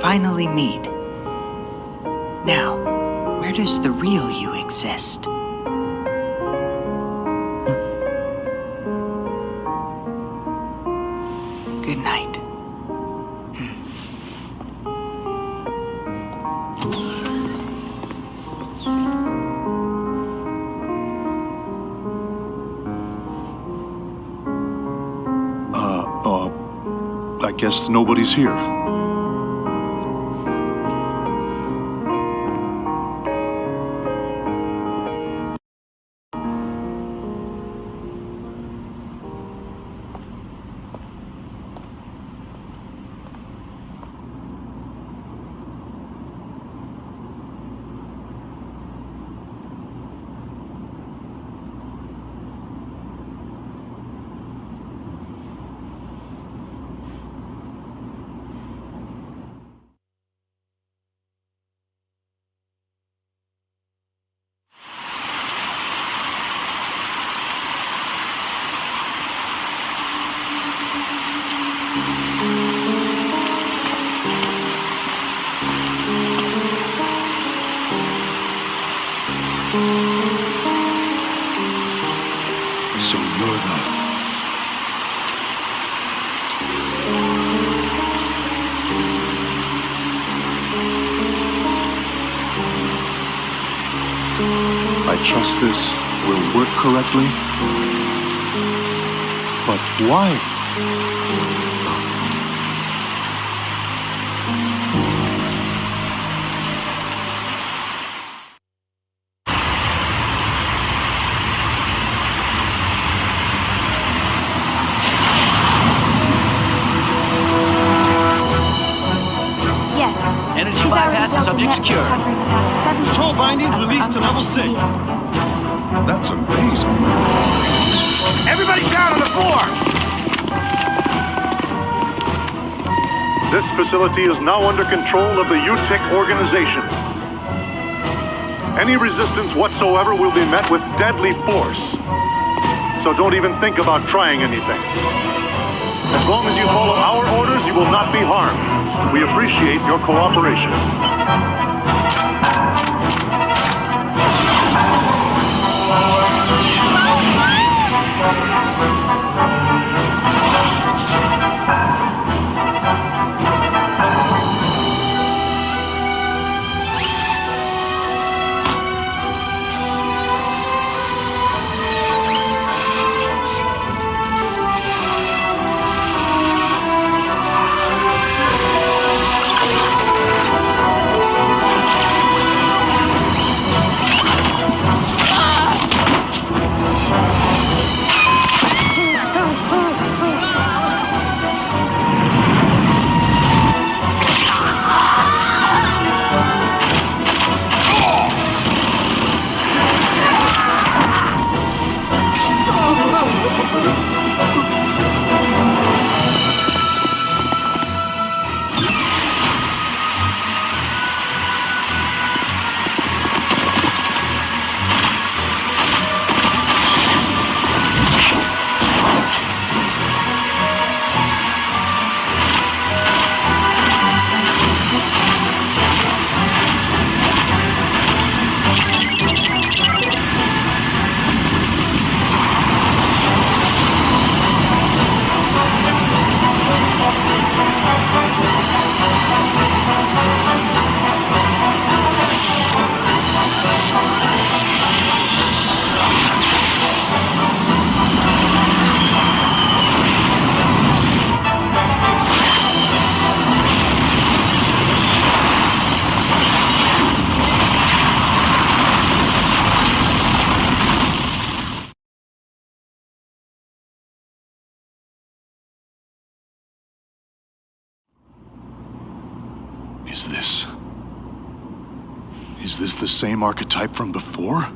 finally meet. Now, where does the real you exist? Good night. I guess nobody's here. So you're the... I trust this will work correctly. But why? Energy bypass is subject secure. Control bindings released to level 6. That's amazing. Everybody down on the floor! This facility is now under control of the UTIC organization. Any resistance whatsoever will be met with deadly force. So don't even think about trying anything. As long as you follow our orders, you will not be harmed. We appreciate your cooperation. Is this the same archetype from before?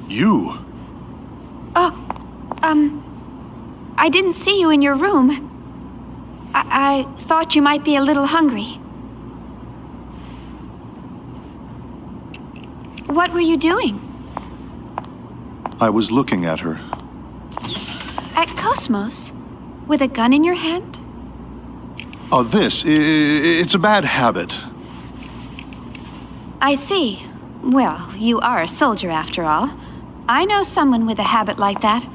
You? I didn't see you in your room. I thought you might be a little hungry. What were you doing? I was looking at her. At Cosmos? With a gun in your hand? Oh, it's a bad habit. I see. Well, you are a soldier after all. I know someone with a habit like that.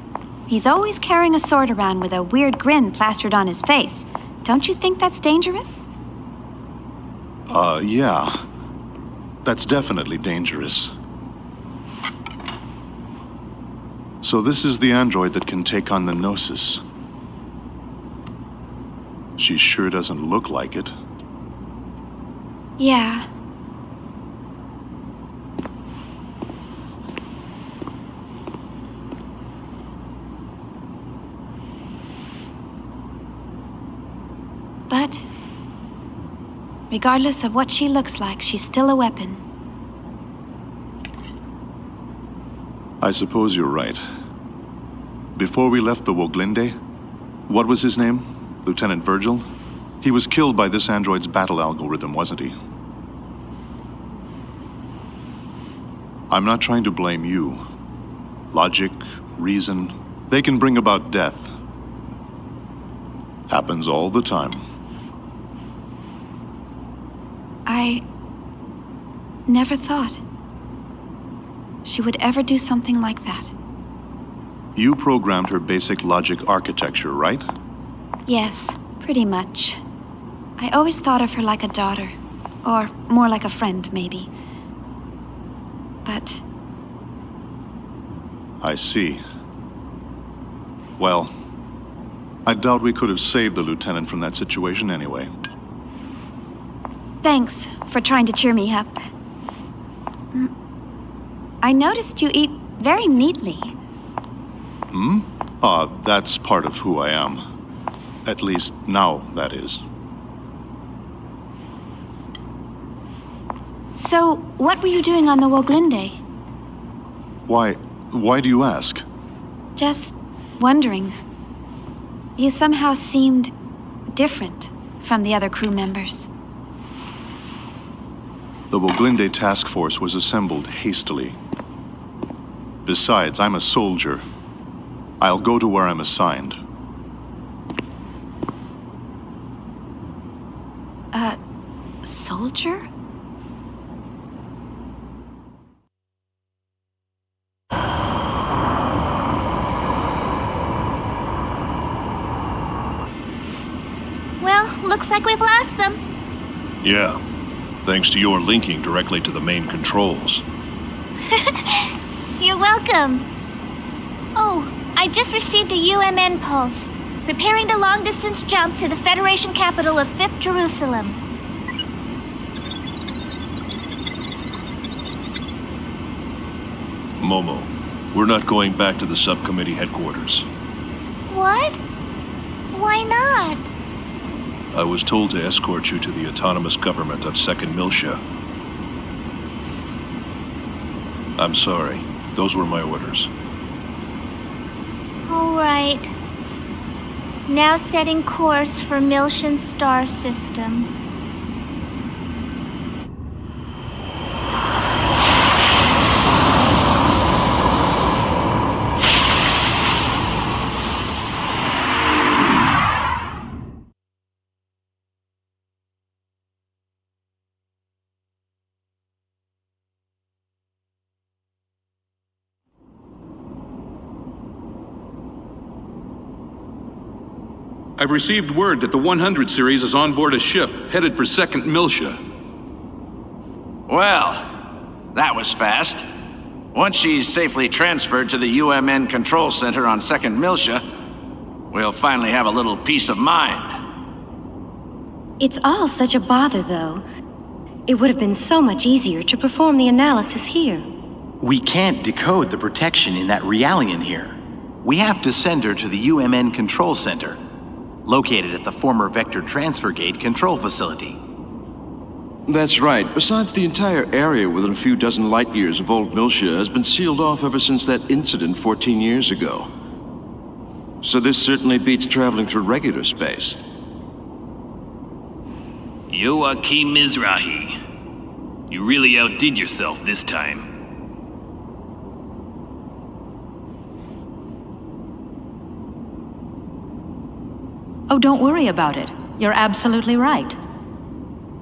He's always carrying a sword around with a weird grin plastered on his face. Don't you think that's dangerous? Yeah. That's definitely dangerous. So this is the android that can take on the Gnosis. She sure doesn't look like it. Yeah. But regardless of what she looks like, she's still a weapon. I suppose you're right. Before we left the Woglinde, what was his name? Lieutenant Virgil? He was killed by this android's battle algorithm, wasn't he? I'm not trying to blame you. Logic, reason, they can bring about death. Happens all the time. I never thought she would ever do something like that. You programmed her basic logic architecture, right? Yes, pretty much. I always thought of her like a daughter, or more like a friend, maybe. But I see. Well, I doubt we could have saved the lieutenant from that situation anyway. thanks for trying to cheer me up. I noticed you eat very neatly. That's part of who I am. At least now, that is. So, what were you doing on the Woglinde? Why do you ask? Just wondering. You somehow seemed different from the other crew members. The Woglinde task force was assembled hastily. Besides, I'm a soldier. I'll go to where I'm assigned. Soldier? Well, looks like we've lost them. Yeah, thanks to your linking directly to the main controls. You're welcome. Oh, I just received a UMN pulse. Preparing to long-distance jump to the Federation capital of 5th Jerusalem. Momo, we're not going back to the subcommittee headquarters. What? Why not? I was told to escort you to the autonomous government of 2nd Miltia. I'm sorry. Those were my orders. All right. Now setting course for Miltian star system. I've received word that the 100 series is on board a ship headed for 2nd Miltia. Well, that was fast. Once she's safely transferred to the UMN control center on 2nd Miltia, we'll finally have a little peace of mind. It's all such a bother, though. It would have been so much easier to perform the analysis here. We can't decode the protection in that Realian here. We have to send her to the UMN control center, located at the former Vector Transfer Gate control facility. That's right. Besides, the entire area within a few dozen light years of Old Miltia has been sealed off ever since that incident 14 years ago. So this certainly beats traveling through regular space. Joachim Mizrahi. You really outdid yourself this time. Oh, don't worry about it. You're absolutely right.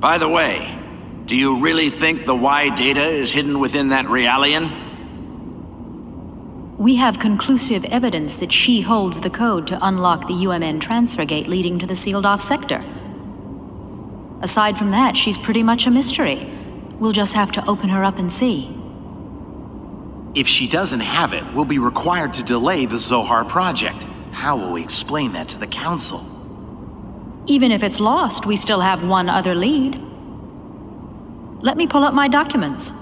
By the way, do you really think the Y data is hidden within that Realian? We have conclusive evidence that she holds the code to unlock the UMN transfer gate leading to the sealed-off sector. Aside from that, she's pretty much a mystery. We'll just have to open her up and see. If she doesn't have it, we'll be required to delay the Zohar project. How will we explain that to the Council? Even if it's lost, we still have one other lead. Let me pull up my documents.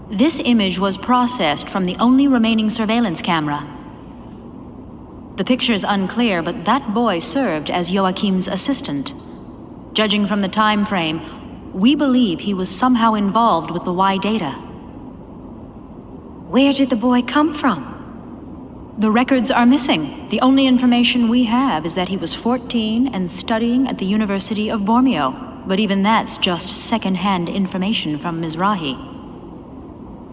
This image was processed from the only remaining surveillance camera. The picture's unclear, but that boy served as Joachim's assistant. Judging from the time frame, we believe he was somehow involved with the Y data. Where did the boy come from? The records are missing. The only information we have is that he was 14 and studying at the University of Bormio. But even that's just second-hand information from Mizrahi.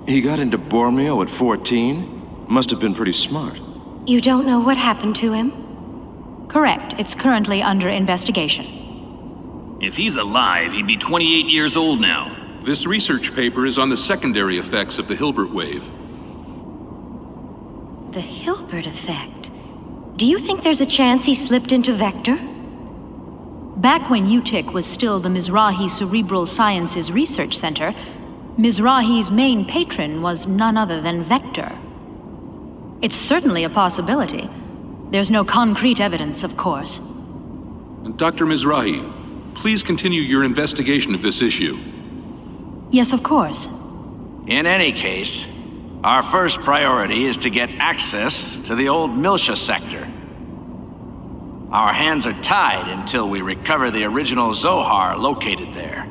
He got into Bormio at 14? Must have been pretty smart. You don't know what happened to him? Correct. It's currently under investigation. If he's alive, he'd be 28 years old now. This research paper is on the secondary effects of the Hilbert wave. The Hilbert effect? Do you think there's a chance he slipped into Vector? Back when UTIC was still the Mizrahi Cerebral Sciences Research Center, Mizrahi's main patron was none other than Vector. It's certainly a possibility. There's no concrete evidence, of course. Dr. Mizrahi, please continue your investigation of this issue. Yes, of course. In any case, our first priority is to get access to the old Miltia sector. Our hands are tied until we recover the original Zohar located there.